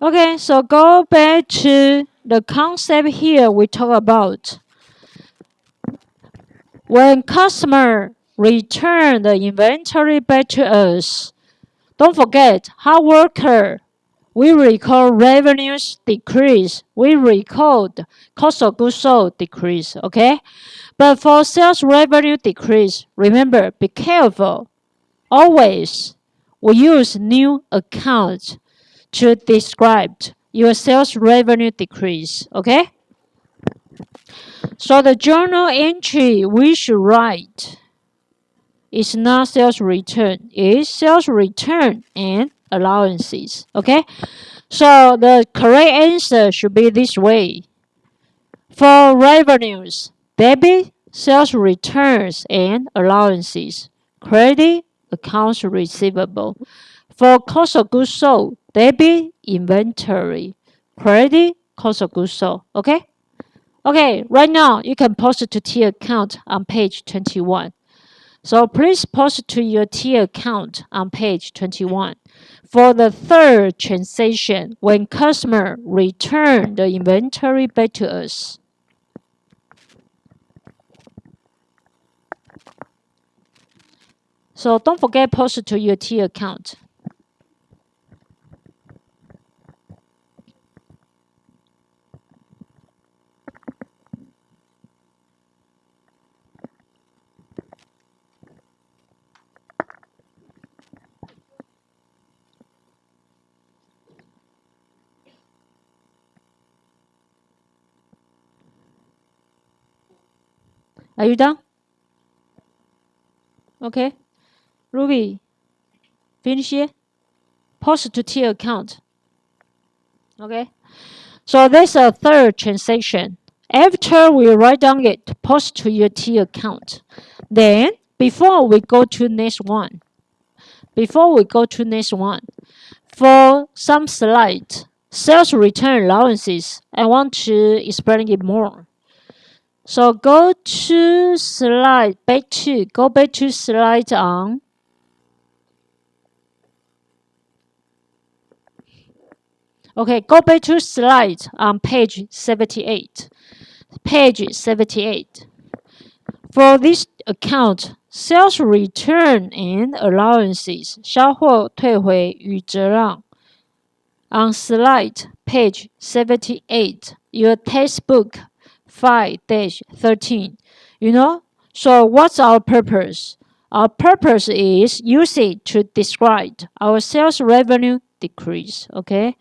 Okay, so go back to the concept here we talk about. When customer return the inventory back to us, don't forget hard worker. We record revenues decrease. We record cost of goods sold decrease. Okay, but for sales revenue decrease, remember be careful. Always we use new account to describe your sales revenue decrease. Okay, so the journal entry we should write is not sales return, it's sales return and allowances. Okay, so the correct answer should be this way. For revenues, debit, sales returns and allowances. Credit, accounts receivable. For cost of goods sold, debit, inventory. Credit, cost of goods sold. Okay? Okay, right now you can post it to T account on page 21. So please post to your T account on page 21. For the third transaction, when customer return the inventory back to us. So don't forget post to your T account. Are you done? Okay. Ruby, finish it. Post to T account. Okay. So there's a third transaction. After we write down it, post to your T account. Then before we go to next one, for some slide, sales return allowances, I want to explain it more. So go back to slide on. Okay, go back to slide on page 78. Page 78. For this account, sales return and allowances 销货退回与折让 on slide page 78, your textbook 5-13. You know? So what's our purpose? Our purpose is use it to describe our sales revenue decrease. Okay?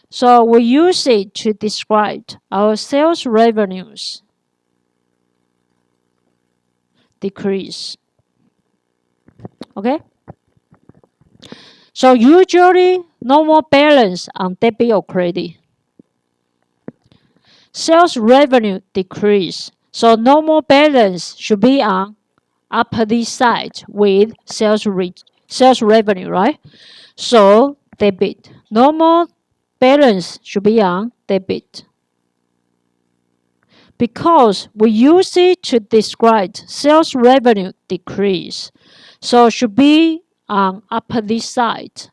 So we use it to describe our sales revenues decrease. Okay? So usually no more balance on debit or credit. Sales revenue decrease. So no more balance should be on upper side with sales revenue, right? So debit. No more balance should be on debit. Because we use it to describe sales revenue decrease. So should be on upper side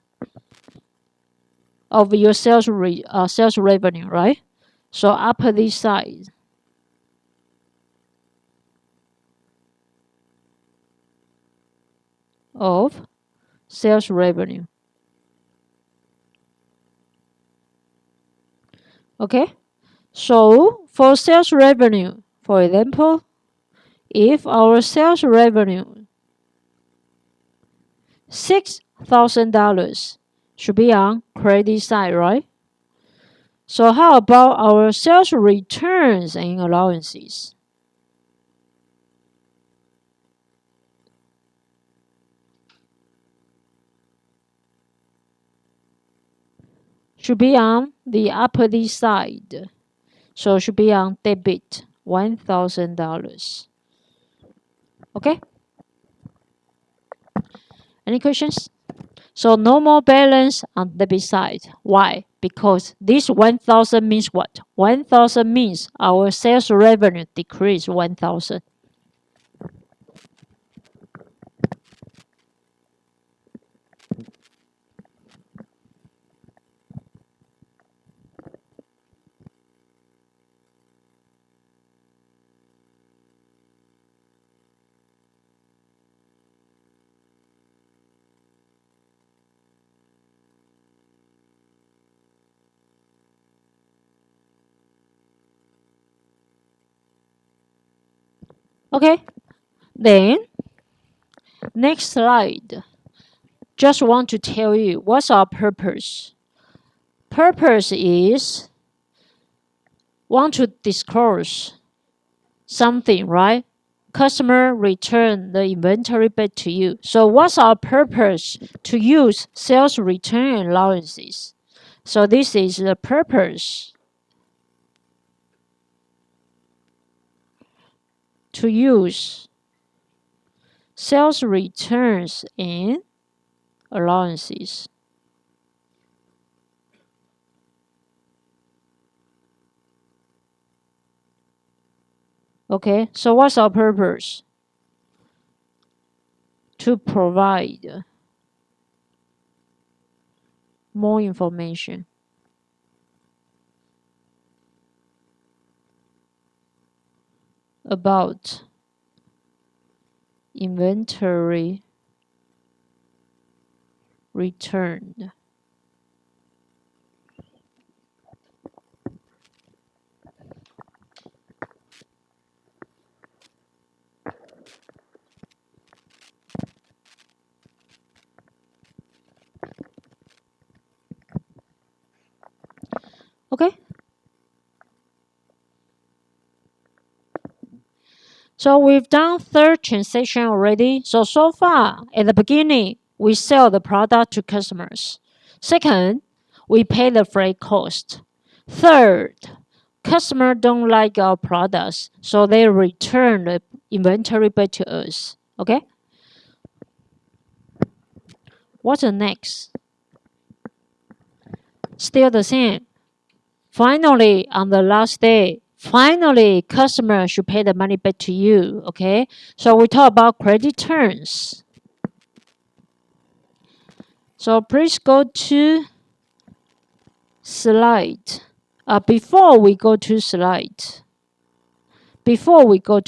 of your sales revenue, right? So upper side. Of sales revenue. Okay, so for sales revenue, for example, if our sales revenue $6,000 should be on credit side, right? So how about our sales returns and allowances? Should be on the upper side. So should be on debit $1,000. Okay? Any questions? So no more balance on debit side. Why? Because this 1,000 means what? 1,000 means our sales revenue decreased 1,000. Okay, then next slide. Just want to tell you what's our purpose. Purpose is want to disclose something, right? Customer return the inventory back to you. So what's our purpose to use sales return allowances? So this is the purpose to use sales returns and allowances. Okay, so what's our purpose? To provide more information about inventory returned. Okay, so we've done third transaction already. So far, at the beginning, we sell the product to customers. Second, we pay the freight cost. Third, customer don't like our products, so they return the inventory back to us. Okay? What's the next? Still the same. Finally, on the last day, finally, customer should pay the money back to you. Okay? So we talk about credit terms. So please go to slide. Before we go to slide, please go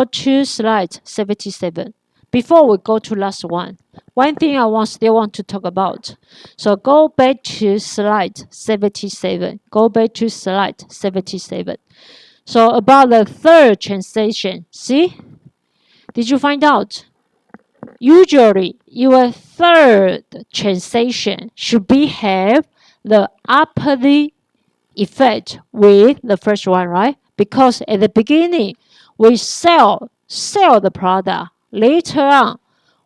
to slide 77. Before we go to last one thing I still want to talk about. So go back to slide 77. Go back to slide 77. So about the third transaction, see? Did you find out? Usually, your third transaction should be have the opposite effect with the first one, right? Because at the beginning, we sell the product. Later on,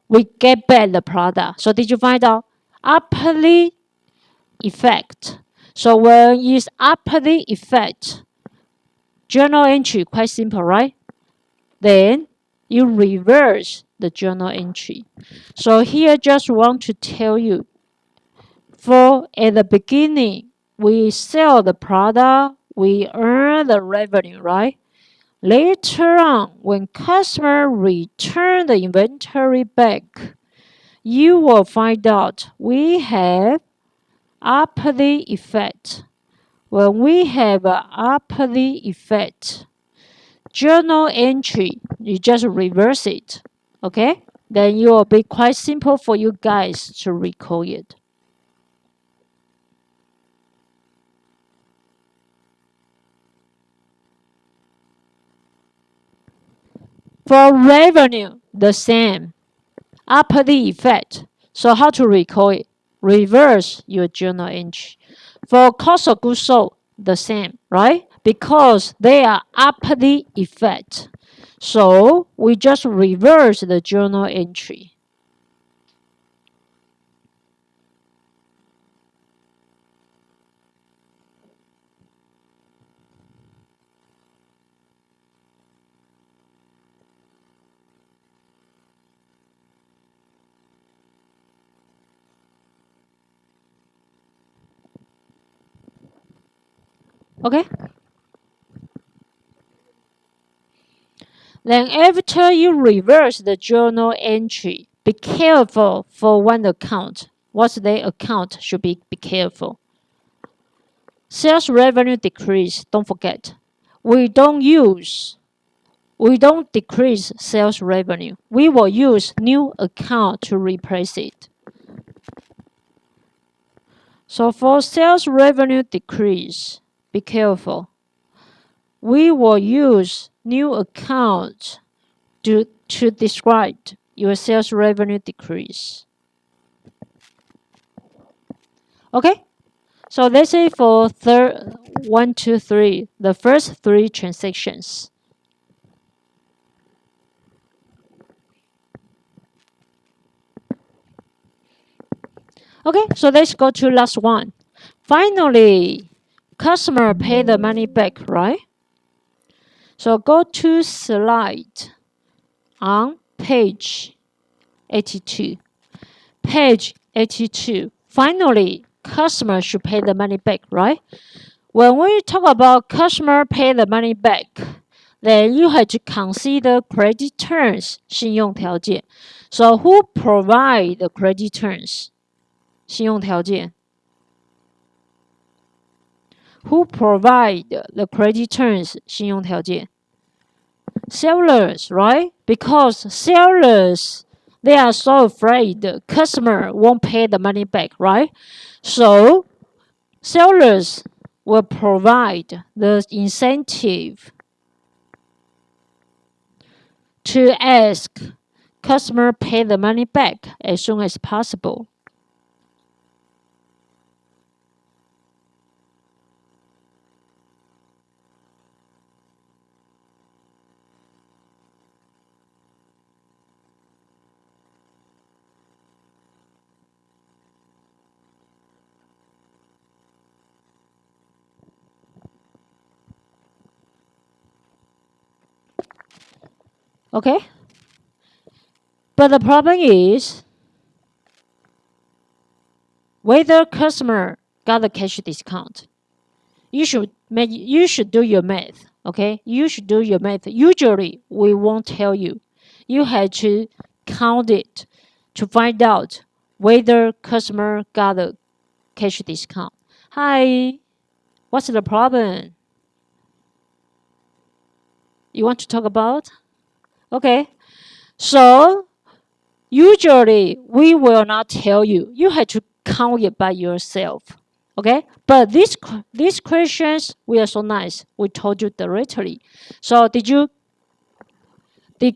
we get back the product. So did you find out? Opposite effect. So when it's opposite effect, journal entry quite simple, right? Then you reverse the journal entry. So here just want to tell you, for at the beginning, we sell the product, we earn the revenue, right? Later on, when customer return the inventory back, you will find out we have opposite effect. When we have an opposite effect, journal entry, you just reverse it, okay? Then it will be quite simple for you guys to recall it. For revenue, the same. Opposite effect. So how to recall it? Reverse your journal entry. For cost of goods sold, the same, right? Because they are opposite effect. So we just reverse the journal entry. Okay? Then after you reverse the journal entry, be careful for one account. What's the account should be careful. Sales revenue decrease, don't forget. We don't decrease sales revenue. We will use new account to replace it. So for sales revenue decrease, be careful. we will use new account to describe your sales revenue decrease. Okay, so let's say for 1, 2, 3, the first 3 transactions. Okay, so let's go to last one. Finally, customer pay the money back, right? So go to slide on page 82. Page 82. Finally, customer should pay the money back, right? When we talk about customer pay the money back, then you have to consider credit terms, 信用条件. So who provide the credit terms? 信用条件. Who provide the credit terms? 信用条件. Sellers, right? Because sellers, they are so afraid the customer won't pay the money back, right? So sellers will provide the incentive to ask customer pay the money back as soon as possible. Okay? But the problem is whether customer got a cash discount. You should do your math. Okay? You should do your math. Usually we won't tell you. You have to count it to find out whether customer got a cash discount. Hi, what's the problem? You want to talk about? Okay. So usually we will not tell you. You have to count it by yourself. Okay? But these questions we are so nice. We told you directly. So did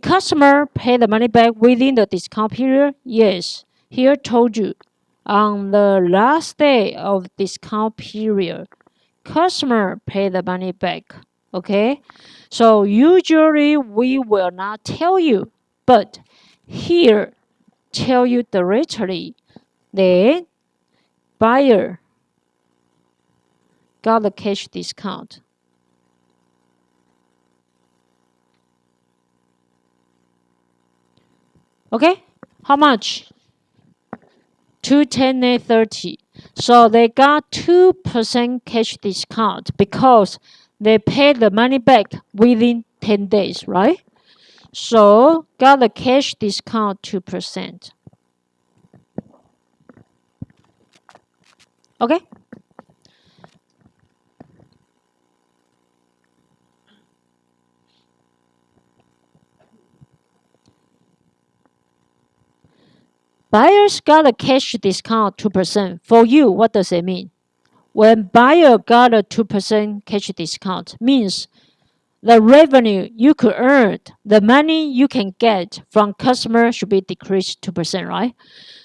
customer pay the money back within the discount period? Yes. Here told you on the last day of discount period, customer pay the money back. Okay? So usually we will not tell you, but here tell you directly. Then buyer got the cash discount. Okay? How much? 210 and 30. So they got 2% cash discount because they paid the money back within 10 days, right? So got the cash discount 2%. Okay? Buyers got a cash discount 2%. For you, what does it mean? When buyer got a 2% cash discount, means the revenue you could earn, the money you can get from customer should be decreased 2%, right?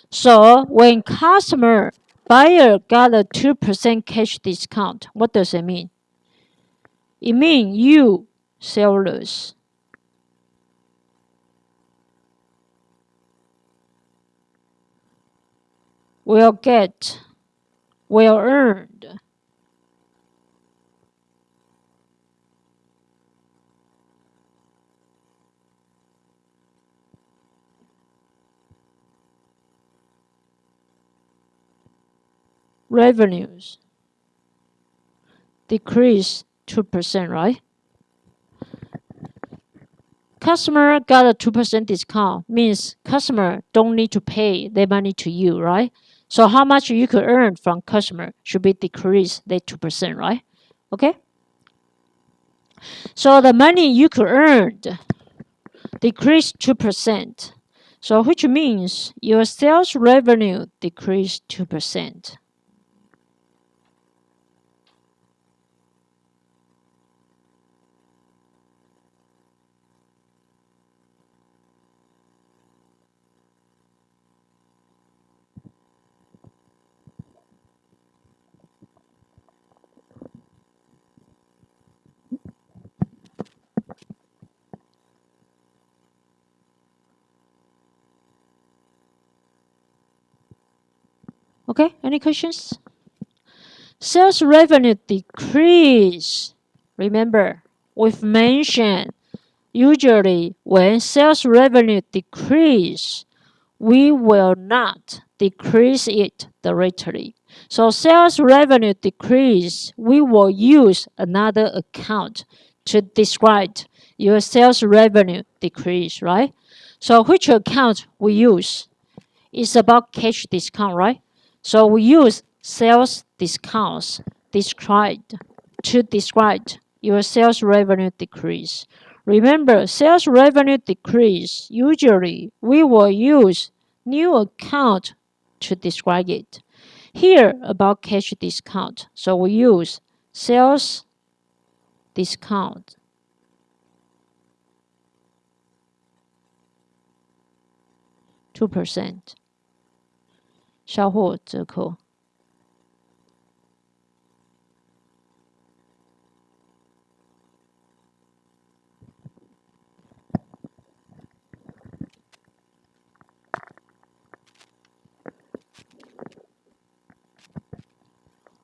So when buyer got a 2% cash discount, what does it mean? It means you, sellers, will earned revenues decrease 2%, right? Customer got a 2% discount means customer don't need to pay their money to you, right? So how much you could earn from customer should be decreased that 2%, right? Okay? So the money you could earn decreased 2%. So which means your sales revenue decreased 2%. Okay, any questions? Sales revenue decrease. Remember, we've mentioned usually when sales revenue decrease, we will not decrease it directly. So sales revenue decrease, we will use another account to describe your sales revenue decrease, right? So which account we use? It's about cash discount, right? So we use sales discounts described to describe your sales revenue decrease. Remember, sales revenue decrease, usually we will use new account to describe it. Here, about cash discount, so we use sales discount. 2%销货折扣。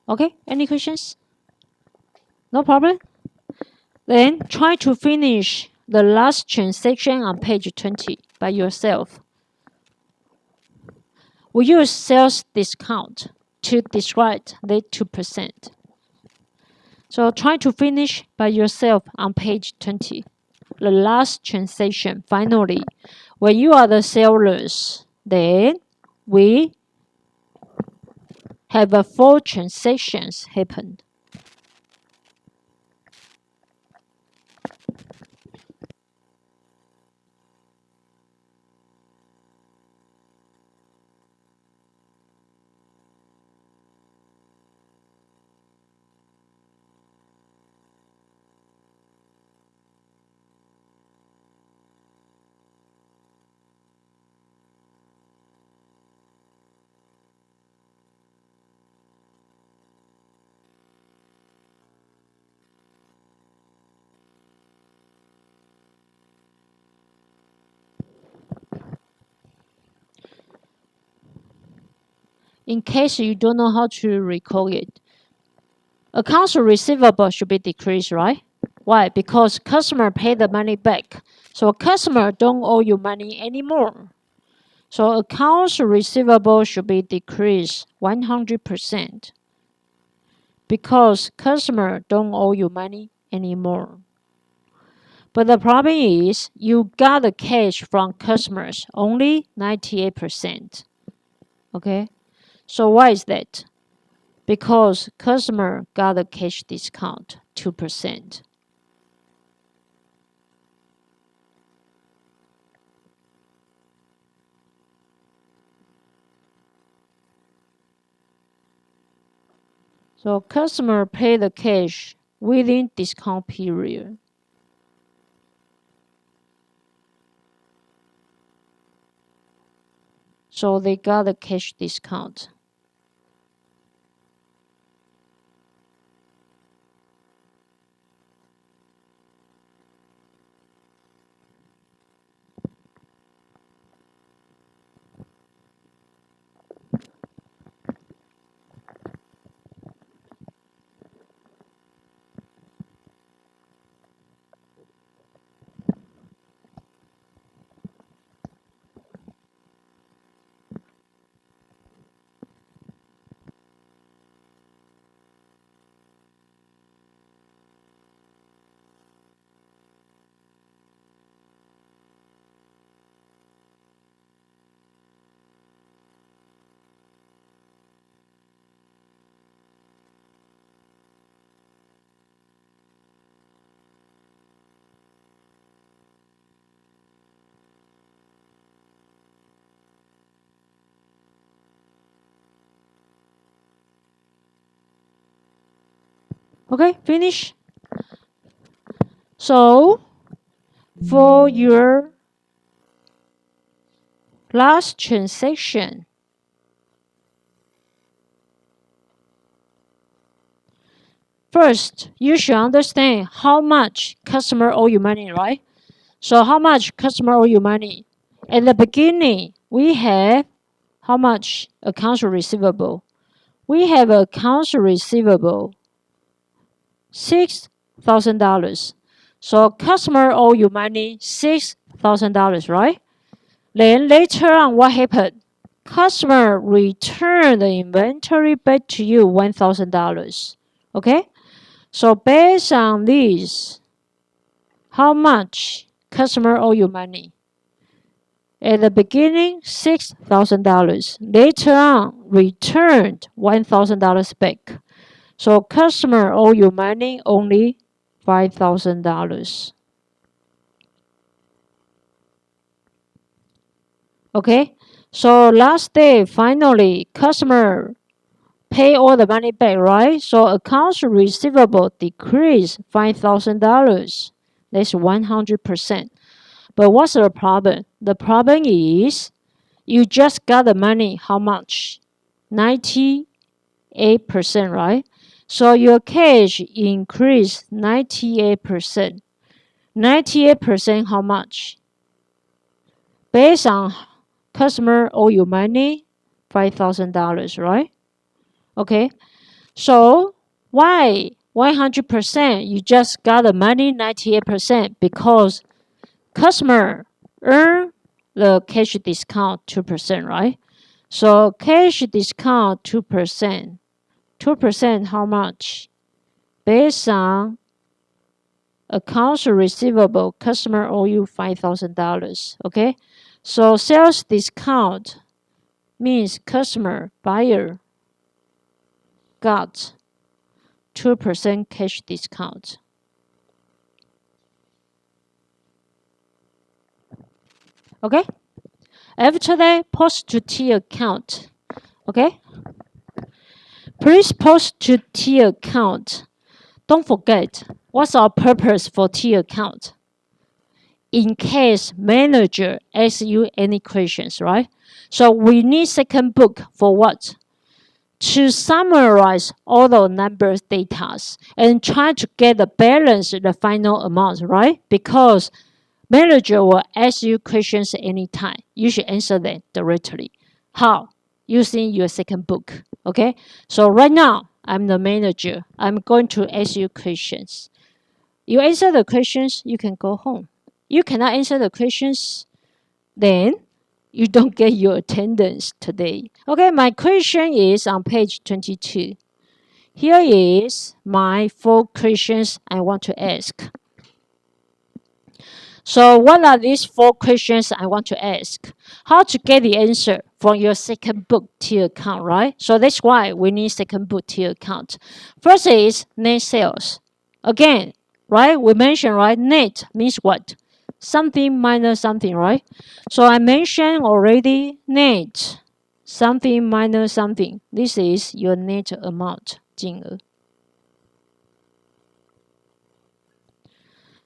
Okay, any questions? No problem. Then try to finish the last transaction on page 20 by yourself. We use sales discount to describe the 2%. So try to finish by yourself on page 20. The last transaction, finally, when you are the sellers, then we have 4 transactions happened. In case you don't know how to recall it, accounts receivable should be decreased, right? Why? Because customer pay the money back. So customer don't owe you money anymore. So accounts receivable should be decreased 100% because customer don't owe you money anymore. But the problem is you got the cash from customers only 98%. Okay? So why is that? Because customer got a cash discount 2%. So customer pay the cash within discount period. So they got a cash discount. Okay, finish. So for your last transaction, first you should understand how much customer owe you money, right? So how much customer owe you money? At the beginning, we have how much accounts receivable? we have accounts receivable $6,000. So customer owe you money $6,000, right? Then later on, what happened? Customer returned the inventory back to you $1,000. Okay? So based on this, how much customer owe you money? At the beginning, $6,000. Later on, returned $1,000 back. So customer owe you money only $5,000. Okay? So last day, finally, customer pay all the money back, right? So accounts receivable decreased $5,000. That's 100%. But what's the problem? The problem is you just got the money, how much? 98%, right? So your cash increased 98%. 98% how much? Based on customer owe you money, $5,000, right? Okay, so why 100%? You just got the money 98% because customer earn the cash discount 2%, right? So cash discount 2%. 2% how much? Based on accounts receivable, customer owe you $5,000. Okay, so sales discount means customer buyer got 2% cash discount. Okay, after that, post to T account. Okay, please post to T account. Don't forget, what's our purpose for T account? In case manager asks you any questions, right? So we need second book for what? To summarize all the numbers data and try to get the balance, the final amount, right? Because manager will ask you questions anytime. You should answer them directly. How? Using your second book. Okay? So right now, I'm the manager. I'm going to ask you questions. You answer the questions, you can go home. You cannot answer the questions, then you don't get your attendance today. Okay, my question is on page 22. Here is my 4 questions I want to ask. So what are these 4 questions I want to ask? How to get the answer from your second book tier account, right? So that's why we need second book tier account. First is net sales. Again, right? We mentioned, right? Net means what? Something minus something, right? So I mentioned already net, something minus something. This is your net amount, 金额.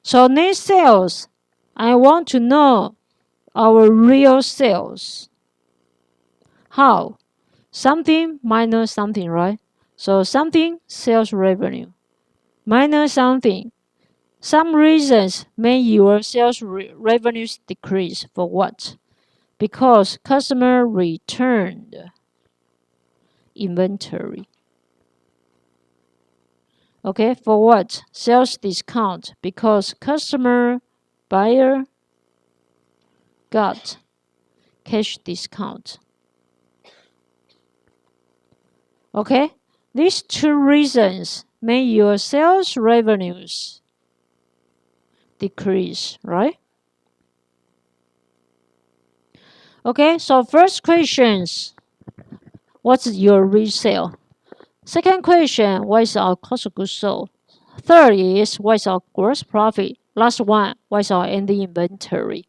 So net sales, I want to know our real sales. How? Something minus something, right? So something, sales revenue, minus something. Some reasons make your sales revenues decrease. For what? Because customer returned inventory. Okay, for what? Sales discount. Because customer buyer got cash discount. Okay, these 2 reasons make your sales revenues decrease, right? Okay, so first questions, what's your resale? Second question, what is our cost of goods sold? Third is, what is our gross profit? Last one, what is our ending inventory?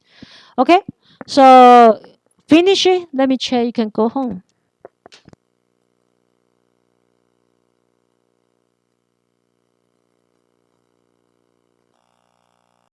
Okay, so finish it. Let me check. You can go home.